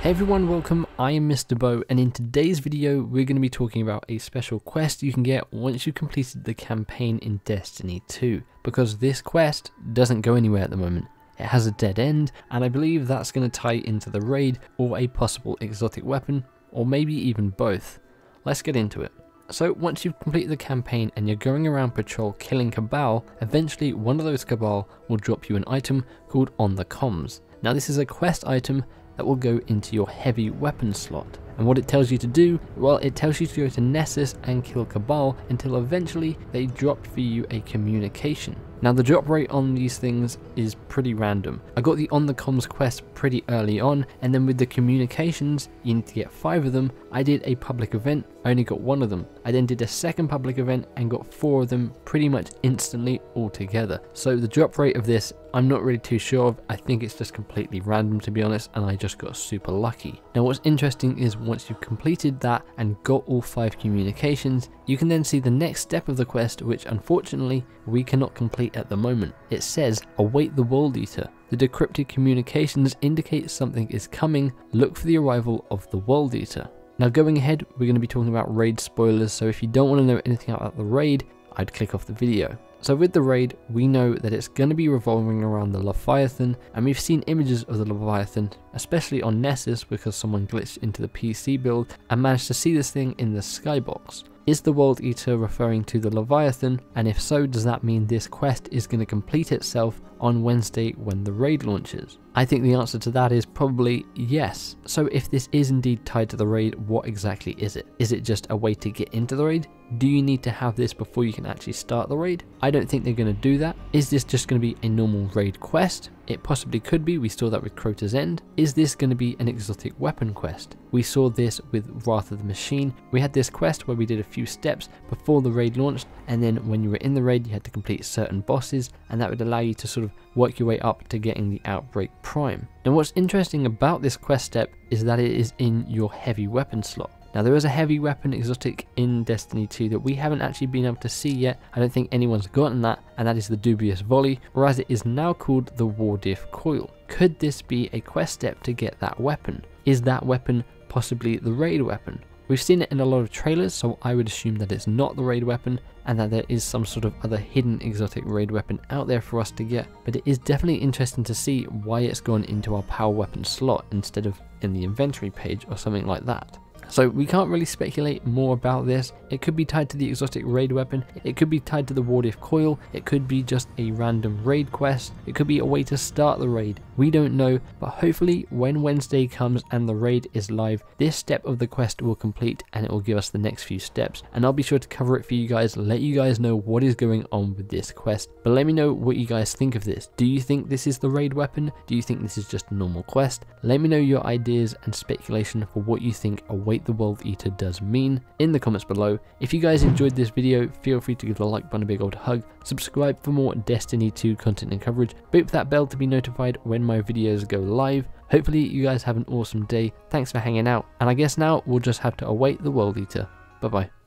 Hey everyone, welcome, I am MisterBo, and in today's video we're going to be talking about a special quest you can get once you've completed the campaign in Destiny 2, because this quest doesn't go anywhere at the moment. It has a dead end, and I believe that's going to tie into the raid or a possible exotic weapon, or maybe even both. Let's get into it. So once you've completed the campaign and you're going around patrol killing Cabal, eventually one of those Cabal will drop you an item called On the Comms. Now this is a quest item that will go into your heavy weapon slot. And what it tells you to do, well, it tells you to go to Nessus and kill Cabal until eventually they drop for you a communication. Now the drop rate on these things is pretty random. I got the On the Comms quest pretty early on, and then with the communications, you need to get 5 of them. I did a public event, I only got 1 of them. I then did a second public event and got 4 of them pretty much instantly all together. So the drop rate of this, I'm not really too sure of. I think it's just completely random, to be honest, and I just got super lucky. Now what's interesting is once you've completed that and got all 5 communications, you can then see the next step of the quest, which unfortunately we cannot complete at the moment. It says await the World Eater. The decrypted communications indicate something is coming. Look for the arrival of the World Eater. Now going ahead, we're going to be talking about raid spoilers, so if you don't want to know anything about the raid, I'd click off the video. So with the raid, we know that it's going to be revolving around the Leviathan, and we've seen images of the Leviathan, especially on Nessus because someone glitched into the PC build and managed to see this thing in the skybox. Is the World Eater referring to the Leviathan, and if so, does that mean this quest is going to complete itself on Wednesday when the raid launches? I think the answer to that is probably yes. So if this is indeed tied to the raid, what exactly is it? Is it just a way to get into the raid? Do you need to have this before you can actually start the raid? I don't think they're going to do that. Is this just going to be a normal raid quest? It possibly could be, we saw that with Crota's End. Is this going to be an exotic weapon quest? We saw this with Wrath of the Machine. We had this quest where we did a few steps before the raid launched, and then when you were in the raid you had to complete certain bosses, and that would allow you to sort of work your way up to getting the Outbreak Prime. Now what's interesting about this quest step is that it is in your heavy weapon slot. Now there is a heavy weapon exotic in Destiny 2 that we haven't actually been able to see yet. I don't think anyone's gotten that, and that is the Dubious Volley, or as it is now called, the Wardiff Coil. Could this be a quest step to get that weapon? Is that weapon possibly the raid weapon? We've seen it in a lot of trailers, so I would assume that it's not the raid weapon and that there is some sort of other hidden exotic raid weapon out there for us to get, but it is definitely interesting to see why it's gone into our power weapon slot instead of in the inventory page or something like that. So we can't really speculate more about this. It could be tied to the exotic raid weapon, it could be tied to the Wardiff Coil, it could be just a random raid quest, it could be a way to start the raid. We don't know, but hopefully when Wednesday comes and the raid is live, this step of the quest will complete and it will give us the next few steps, and I'll be sure to cover it for you guys, let you guys know what is going on with this quest. But let me know what you guys think of this. Do you think this is the raid weapon? Do you think this is just a normal quest? Let me know your ideas and speculation for what you think Await the World Eater does mean in the comments below. If you guys enjoyed this video, feel free to give the like button a big old hug, subscribe for more Destiny 2 content and coverage, beep that bell to be notified when my videos go live. Hopefully you guys have an awesome day, thanks for hanging out, and I guess now we'll just have to await the World Eater. Bye bye.